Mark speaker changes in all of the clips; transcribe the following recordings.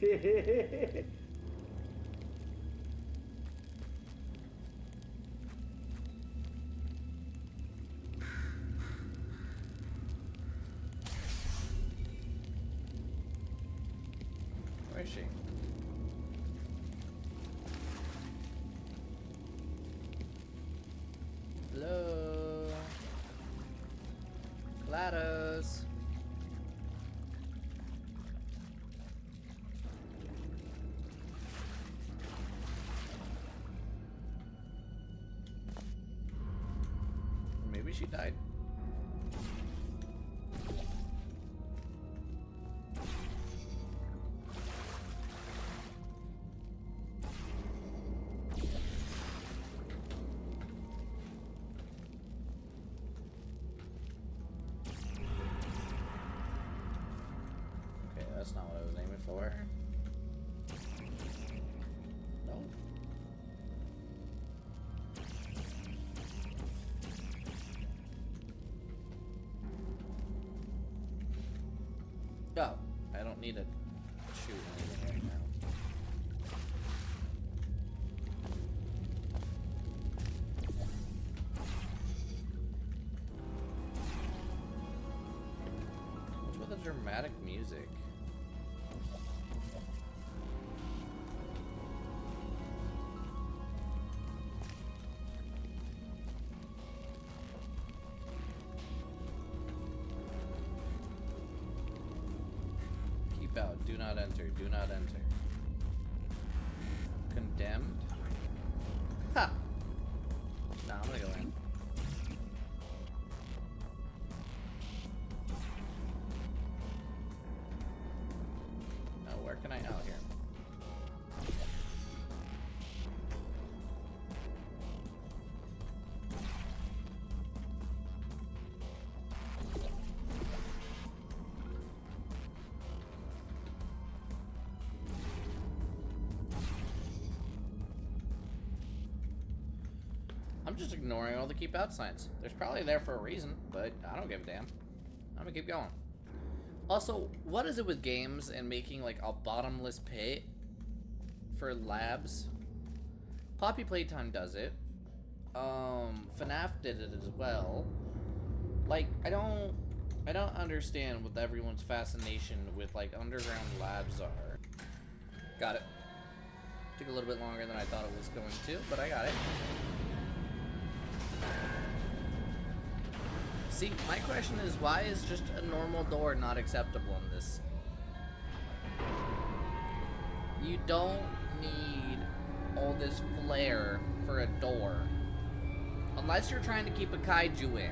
Speaker 1: Where is she? Hello? GlaDOS. Maybe she died. Okay, that's not what I was aiming for. No. Oh, I don't need to shoot anything right now. What's with the dramatic music? Out. Do not enter. Do not enter. Condemned? Ha! Nah, I'm gonna go in. Now, where can I out here? I'm just ignoring all the keep out signs. There's probably there for a reason, but I don't give a damn. I'm gonna keep going. Also, what is it with games and making like a bottomless pit for labs? Poppy Playtime does it. FNAF did it as well. Like, I don't understand what everyone's fascination with like underground labs are. Got it. Took a little bit longer than I thought it was going to, but I got it. See, my question is, why is just a normal door not acceptable in this? You don't need all this flair for a door. Unless you're trying to keep a kaiju in.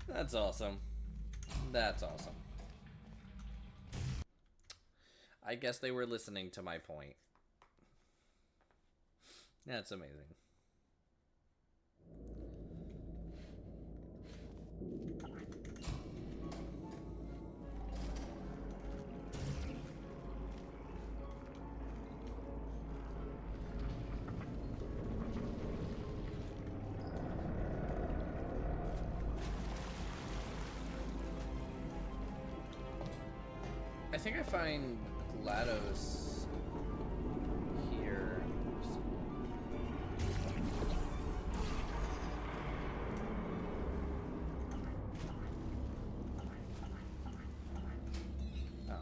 Speaker 1: That's awesome. That's awesome. I guess they were listening to my point. That's amazing. I think I find GlaDOS here. Oh.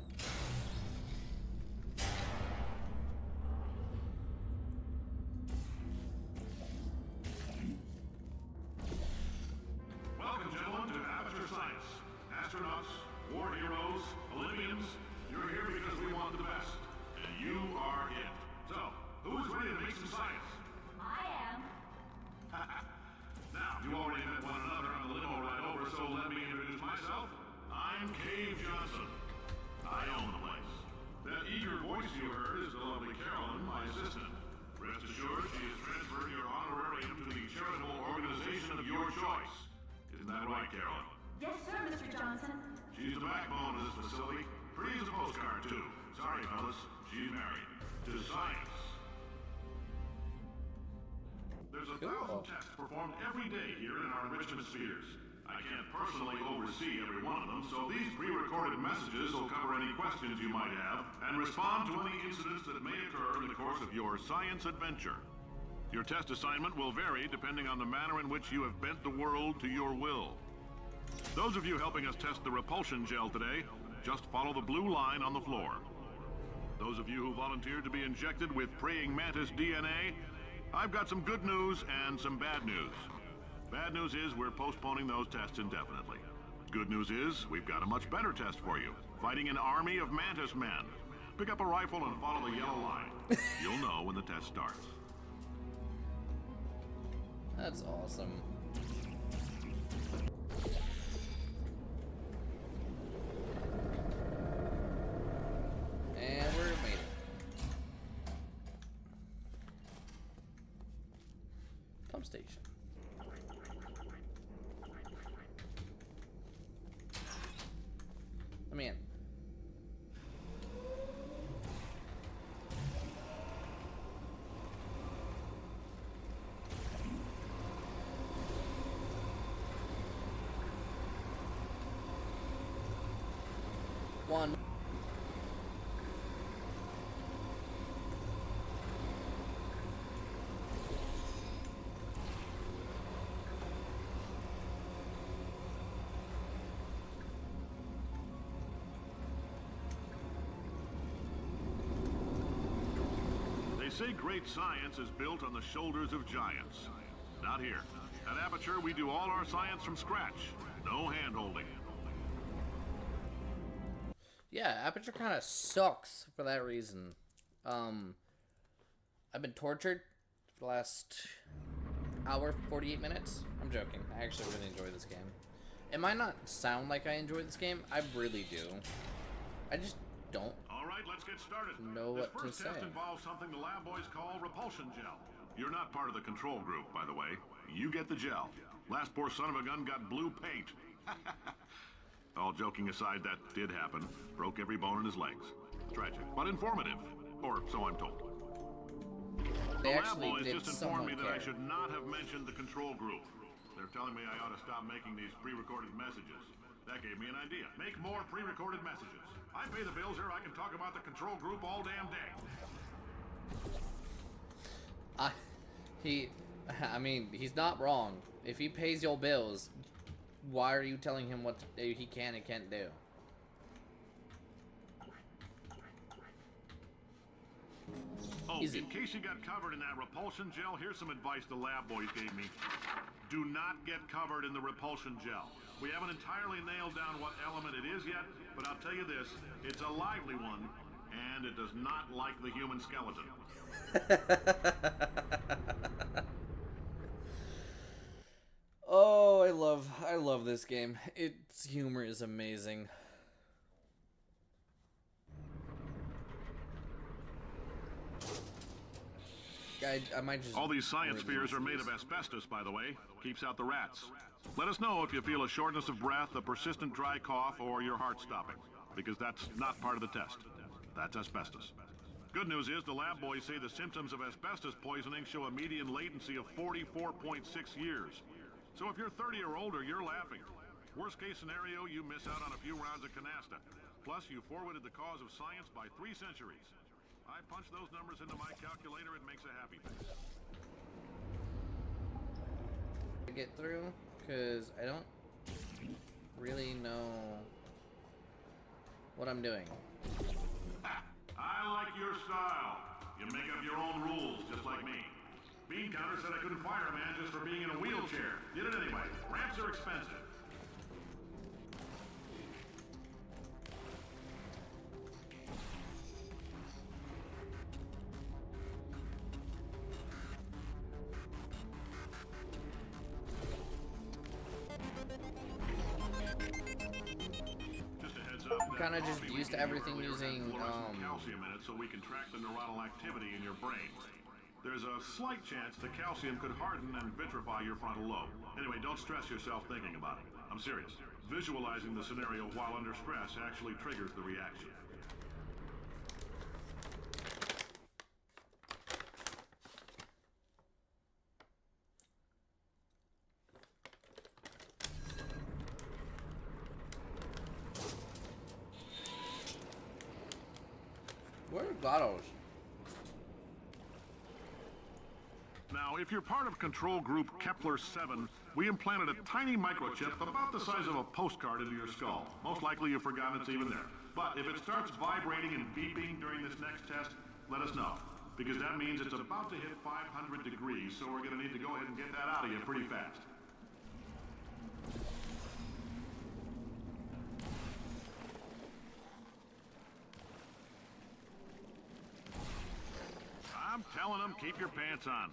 Speaker 2: Welcome, gentlemen, to Amateur Science. Astronauts, war heroes, Olympians, you're here because we want the best. And you are it. So, who's ready to make some science?
Speaker 3: I am.
Speaker 2: Now, you already met one another on the limo ride over, so let me introduce myself. I'm Cave Johnson. I own the place. That eager voice you heard is the lovely Carolyn, my assistant. Rest assured, she has transferred your honorarium to the charitable organization of your choice. Isn't that right, Carolyn?
Speaker 3: Yes, sir, Mr. Johnson.
Speaker 2: She's the backbone of this facility. Pretty as a postcard, too. Sorry, fellas. She's married. To science. There's 1,000 tests performed every day here in our enrichment spheres. I can't personally oversee every one of them, so these pre-recorded messages will cover any questions you might have and respond to any incidents that may occur in the course of your science adventure. Your test assignment will vary depending on the manner in which you have bent the world to your will. Those of you helping us test the repulsion gel today, just follow the blue line on the floor. Those of you who volunteered to be injected with praying mantis DNA, I've got some good news and some bad news. Bad news is we're postponing those tests indefinitely. Good news is we've got a much better test for you, fighting an army of mantis men. Pick up a rifle and follow the yellow line. You'll know when the test starts.
Speaker 1: That's awesome. And we're made it. Pump station. Let me in. One.
Speaker 2: They say great science is built on the shoulders of giants. Not here. At Aperture, we do all our science from scratch. No hand-holding.
Speaker 1: Yeah, Aperture kind of sucks for that reason. I've been tortured for the last hour, 48 minutes. I'm joking. I actually really enjoy this game. It might not sound like I enjoy this game. I really do. I just don't.
Speaker 2: All right, let's get started.
Speaker 1: Know
Speaker 2: this
Speaker 1: what to
Speaker 2: first test
Speaker 1: say.
Speaker 2: involves something the lab boys call repulsion gel. You're not part of the control group, by the way. You get the gel. Last poor son of a gun got blue paint. All joking aside, that did happen. Broke every bone in his legs. Tragic, but informative. Or so I'm told.
Speaker 1: They
Speaker 2: The lab
Speaker 1: actually
Speaker 2: boys
Speaker 1: did
Speaker 2: just informed me
Speaker 1: somewhat
Speaker 2: that I
Speaker 1: care.
Speaker 2: should not have mentioned the control group. They're telling me I ought to stop making these pre-recorded messages. That gave me an idea. Make more pre-recorded messages. I pay the bills here. I can talk about the control group all damn day.
Speaker 1: I mean, he's not wrong. If he pays your bills, why are you telling him what he can and can't do?
Speaker 2: Oh,
Speaker 1: Easy.
Speaker 2: in case you got covered in that repulsion gel, here's some advice the lab boys gave me. Do not get covered in the repulsion gel. We haven't entirely nailed down what element it is yet, but I'll tell you this, it's a lively one, and it does not like the human skeleton.
Speaker 1: Oh, I love this game. Its humor is amazing. I might just...
Speaker 2: All these science spheres are made of asbestos, by the way. Keeps out the rats. Let us know if you feel a shortness of breath, a persistent dry cough, or your heart stopping, because that's not part of the test. That's asbestos. Good news is the lab boys say the symptoms of asbestos poisoning show a median latency of 44.6 years. So if you're 30 or older, you're laughing. Worst case scenario, you miss out on a few rounds of canasta. Plus, you forwarded the cause of science by 3 centuries. I punch those numbers into my calculator, it makes a happy face.
Speaker 1: to get through, because I don't really know what I'm doing.
Speaker 2: I like your style. You make up your own rules, just like me. Bean Counter said I couldn't fire a man just for being in a wheelchair. Did it anyway. Ramps are expensive. Just a heads up.
Speaker 1: I'm kind of just used to everything using
Speaker 2: calcium in it so we can track the neuronal activity in your brain. There's a slight chance the calcium could harden and vitrify your frontal lobe. Anyway, don't stress yourself thinking about it. I'm serious. Visualizing the scenario while under stress actually triggers the reaction.
Speaker 1: GlaDOS.
Speaker 2: Now, if you're part of control group Kepler-7, we implanted a tiny microchip about the size of a postcard into your skull. Most likely you've forgotten it's even there. But if it starts vibrating and beeping during this next test, let us know. Because that means it's about to hit 500 degrees, so we're going to need to go ahead and get that out of you pretty fast. I'm telling them, keep your pants on.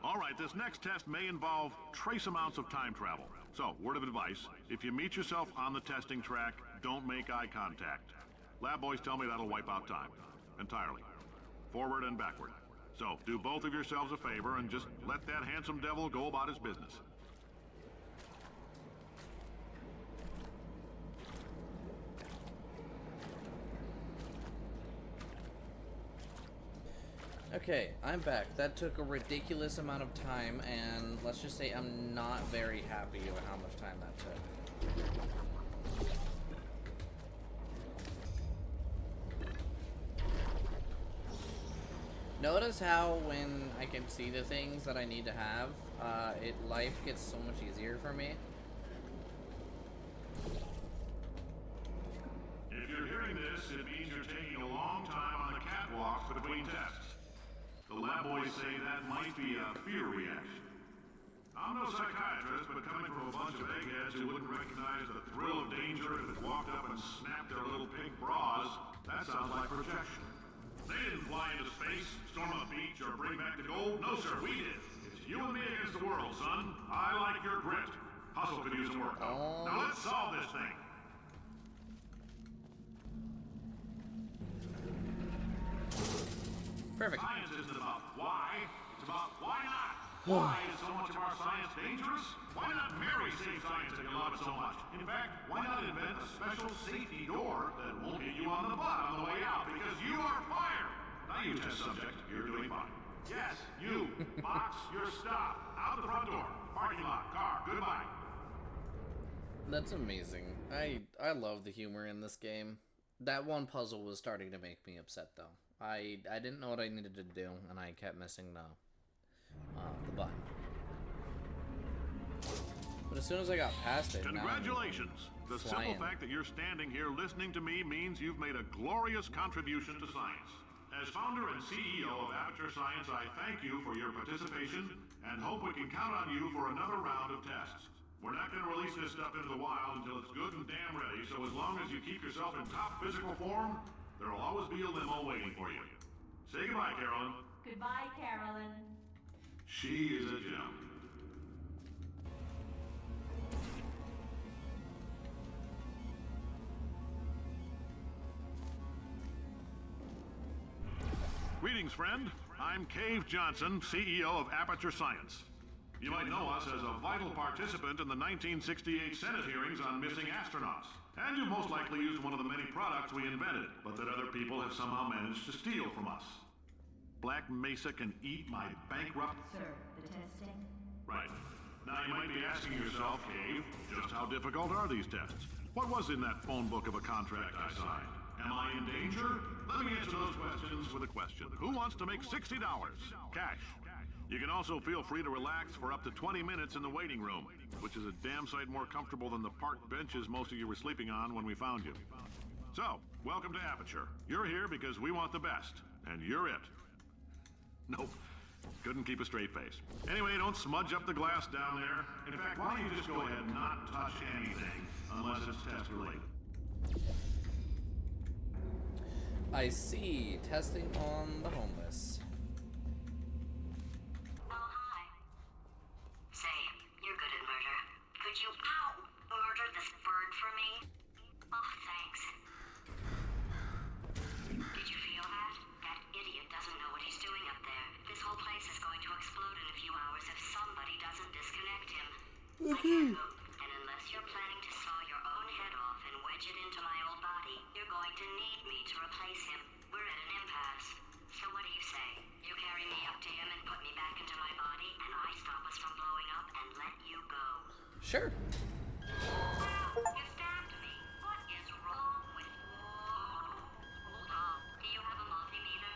Speaker 2: All right, this next test may involve trace amounts of time travel. So, word of advice, if you meet yourself on the testing track, don't make eye contact. Lab boys tell me that'll wipe out time. Entirely. Forward and backward. So, do both of yourselves a favor and just let that handsome devil go about his business.
Speaker 1: Okay, I'm back. That took a ridiculous amount of time, and let's just say I'm not very happy with how much time that took. Notice how when I can see the things that I need to have, life gets so much easier for me.
Speaker 2: If you're hearing this, it means you're taking a long time on the catwalks between tests. The lab boys say that might be a fear reaction. I'm no psychiatrist, but coming from a bunch of eggheads who wouldn't recognize the thrill of danger if it walked up and snapped their little pink bras, that sounds like projection. They didn't fly into space, storm a beach, or bring back the gold. No, sir, we did. It's you and me against the world, son. I like your grit. Hustle could use some work, though. Now let's solve this thing.
Speaker 1: Perfect.
Speaker 2: Science isn't about why, it's about why not. Why is so much of our science dangerous? Why not marry safe science if you love it so much? In fact, why not invent a special safety door that won't hit you on the butt on the way out because you are fired? Now you test subject, you're doing fine. Yes, you. Box your stuff. Out the front door. Parking lot. Car. Goodbye.
Speaker 1: That's amazing. I love the humor in this game. That one puzzle was starting to make me upset though. I didn't know what I needed to do, and I kept missing the button. But as soon as I got past it,
Speaker 2: congratulations! The
Speaker 1: flying.
Speaker 2: simple fact that you're standing here listening to me means you've made a glorious contribution to science. As founder and CEO of Aperture Science, I thank you for your participation and hope we can count on you for another round of tests. We're not going to release this stuff into the wild until it's good and damn ready, so as long as you keep yourself in top physical form, there'll always be a limo waiting for you. Say goodbye, Carolyn.
Speaker 3: Goodbye, Carolyn.
Speaker 2: She is a gem. Greetings, friend. I'm Cave Johnson, CEO of Aperture Science. You might know us as a vital participant in the 1968 Senate hearings on missing astronauts. And you most likely used one of the many products we invented, but that other people have somehow managed to steal from us. Black Mesa can eat my bankrupt...
Speaker 3: Sir, the testing?
Speaker 2: Right. Now you might be asking yourself, Cave, just how difficult are these tests? What was in that phone book of a contract I signed? Am I in danger? Let me answer those questions with a question. Who wants to make $60? Cash. You can also feel free to relax for up to 20 minutes in the waiting room, which is a damn sight more comfortable than the park benches most of you were sleeping on when we found you. So, welcome to Aperture. You're here because we want the best, and you're it. Nope. Couldn't keep a straight face. Anyway, don't smudge up the glass down there. In fact, why don't you just go ahead and not touch anything unless it's test related.
Speaker 1: I see. Testing on the homeless.
Speaker 4: Oh, hi. Say, you're good at murder. Could you, murder this bird for me? Oh, thanks. Did you feel that? That idiot doesn't know what he's doing up there. This whole place is going to explode in a few hours if somebody doesn't disconnect him. I can't look, and unless you're planning to saw your own head off and wedge it into my old body, you're going to need me to replace him. We're at an impasse. So what do you say? You carry me up to him and put me back into my body, and I stop us from blowing up and let you go.
Speaker 1: Sure.
Speaker 4: You stabbed me. What is wrong with you? Hold on. Do you have a multimeter?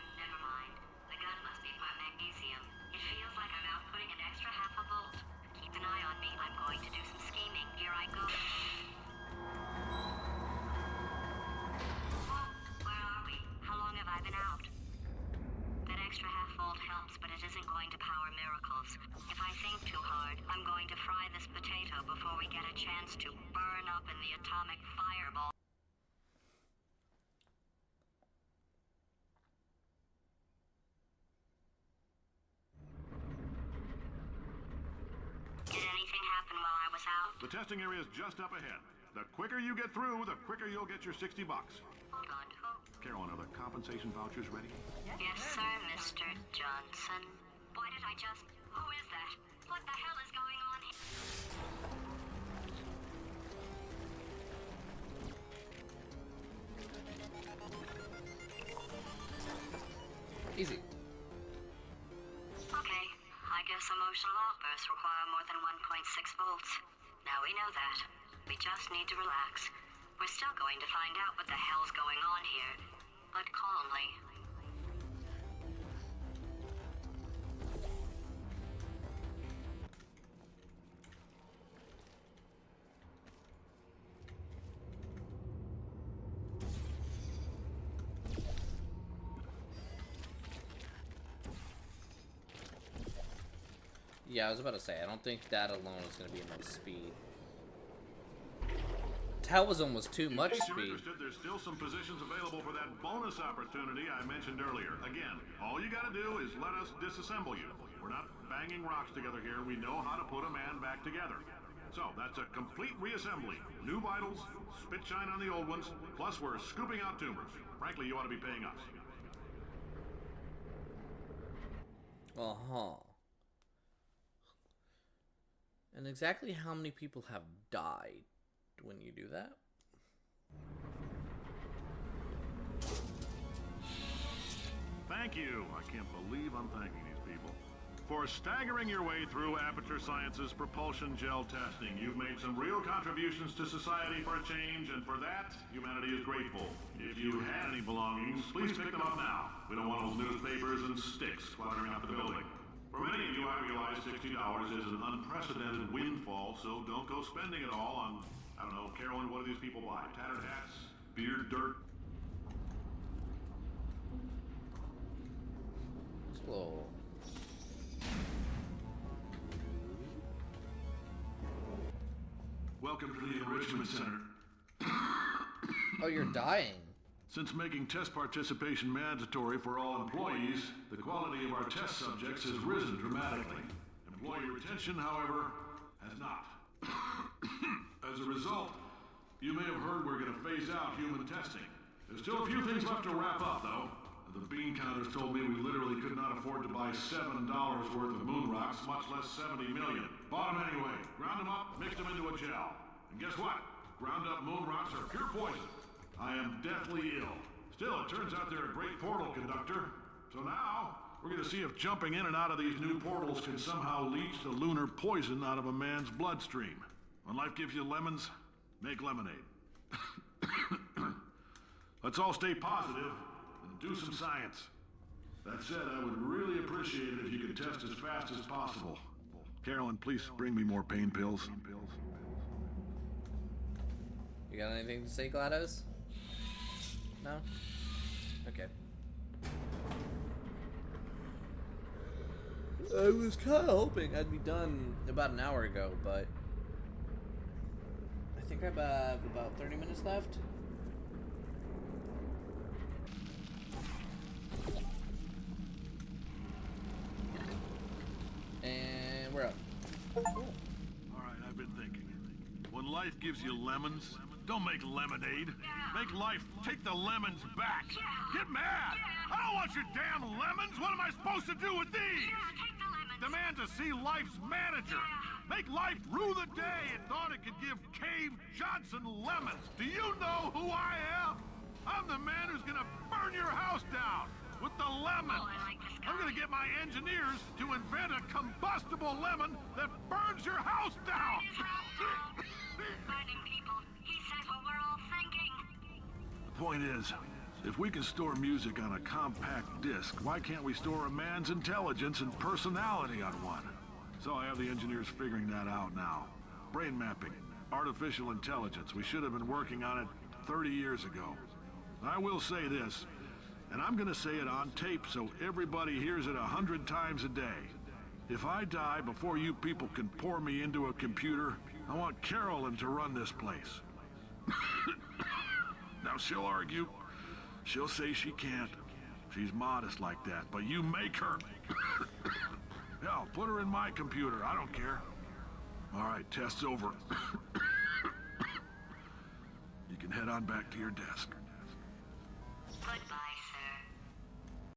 Speaker 4: chance to burn up in the atomic fireball. Did anything happen while I was out?
Speaker 2: The testing area is just up ahead. The quicker you get through, the quicker you'll get your $60.
Speaker 4: Hold on.
Speaker 2: Carolyn, are the compensation vouchers ready?
Speaker 4: Yes, sir, Mr. Johnson. Why did I just... Who is that? What the hell is going on here?
Speaker 1: Easy.
Speaker 4: Okay, I guess emotional outbursts require more than 1.6 volts. Now we know that. We just need to relax. We're still going to find out what the hell's going on here, but calmly.
Speaker 1: Yeah, I was about to say, I don't think that alone is going to be enough speed. That was almost too much
Speaker 2: If you're
Speaker 1: speed.
Speaker 2: interested, there's still some positions available for that bonus opportunity I mentioned earlier. Again, all you gotta do is let us disassemble you. We're not banging rocks together here. We know how to put a man back together. So, that's a complete reassembly. New vitals, spit shine on the old ones, plus we're scooping out tumors. Frankly, you ought to be paying us.
Speaker 1: Uh-huh. And exactly how many people have died when you do that?
Speaker 2: Thank you. I can't believe I'm thanking these people. For staggering your way through Aperture Science's propulsion gel testing, you've made some real contributions to society for a change, and for that, humanity is grateful. If you had any belongings, please pick them up now. We don't want those newspapers and sticks cluttering out the building. For many of you, I realize $60 is an unprecedented windfall, so don't go spending it all on, I don't know, Carolyn, what do these people buy? Tattered hats? Beard dirt?
Speaker 1: Slow.
Speaker 2: Welcome to the Enrichment Center.
Speaker 1: Oh, you're dying.
Speaker 2: Since making test participation mandatory for all employees, the quality of our test subjects has risen dramatically. Employee retention, however, has not. As a result, you may have heard we're going to phase out human testing. There's still a few things left to wrap up, though. The bean counters told me we literally could not afford to buy $7 worth of moon rocks, much less 70 million. Bought them anyway. Ground them up, mixed them into a gel. And guess what? Ground up moon rocks are pure poison. I am deathly ill. Still, it turns out they're a great portal conductor. So now, we're going to see if jumping in and out of these new portals can somehow leach the lunar poison out of a man's bloodstream. When life gives you lemons, make lemonade. Let's all stay positive and do some science. That said, I would really appreciate it if you could test as fast as possible. Carolyn, please bring me more pain pills.
Speaker 1: You got anything to say, GlaDOS? No? Okay. I was kind of hoping I'd be done about an hour ago, but I think I have about 30 minutes left. And we're up. Cool.
Speaker 2: All right, I've been thinking. When life gives you lemons, don't make lemonade. Make life take the lemons back. Get mad! I don't want your damn lemons! What am I supposed to do with these?
Speaker 4: Take the lemons.
Speaker 2: Demand to see life's manager. Make life rue the day and thought it could give Cave Johnson lemons. Do you know who I am? I'm the man who's gonna burn your house down with the lemons.
Speaker 4: Oh, I like this guy.
Speaker 2: I'm gonna get my engineers to invent a combustible lemon that burns your house down.
Speaker 4: His house down. Burning people. He said what we're all thinking.
Speaker 2: The point is, if we can store music on a compact disc, why can't we store a man's intelligence and personality on one? So I have the engineers figuring that out now. Brain mapping, artificial intelligence. We should have been working on it 30 years ago. I will say this, and I'm gonna say it on tape so everybody hears it 100 times a day. If I die before you people can pour me into a computer, I want Carolyn to run this place. Now she'll argue. She'll say she can't. She's modest like that, but you make her. Hell, put her in my computer. I don't care. All right, test's over. You can head on back to your desk.